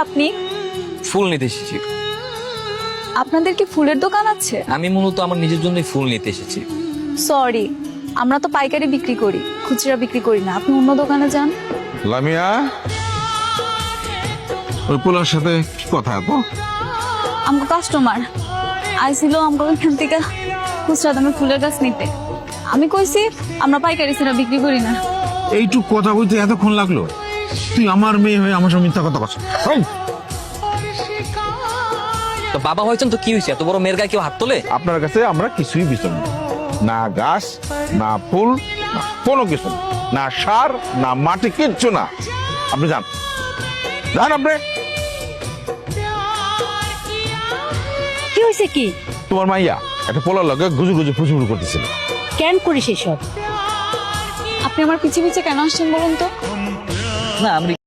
আপনি? ফুল নিতে এসেছি। আপনাদের কি ফুলের দোকান আছে? আমি মূলত আমার নিজের জন্যই ফুল নিতে এসেছি। সরি, আমরা তো পাইকারি বিক্রি করি, খুচরা বিক্রি করি না। আপনি অন্য দোকানে যান। লামিয়া, ওই পোলার সাথে কি কথা তো? আমগো কাস্টমার আইছিল আমগো এখান থেকে খুচরা দামে ফুলের গাছ নিতে। আমি কইছি আমরা পাইকারি ছাড়া বিক্রি করি না। এইটুক কথা বলতে এতক্ষণ লাগলো? তুই আমার মেয়ে হয়ে আমার সঙ্গে মিথ্যা কথা বলছিস। তো বাবা হয়েছেন তো কি হয়েছে? এত বড় মেয়ের গায়ে কেউ হাত তোলে? আপনার কাছে আমরা কিছুই বিচার না, না গাছ, না ফুল, না কোনো কিছু না, না সার, না মাটি, কিচ্ছু না। আপনি যান, যান আপনি। কি হয়েছে? কি তোমার মাইয়া একটা পোলার লগে গুজু গুজু ফুজুফুজু করতেছিল। কেন করিস এসব? আপনি আমার পিছে পিছে কেন আসছেন বলুন তো? না আমি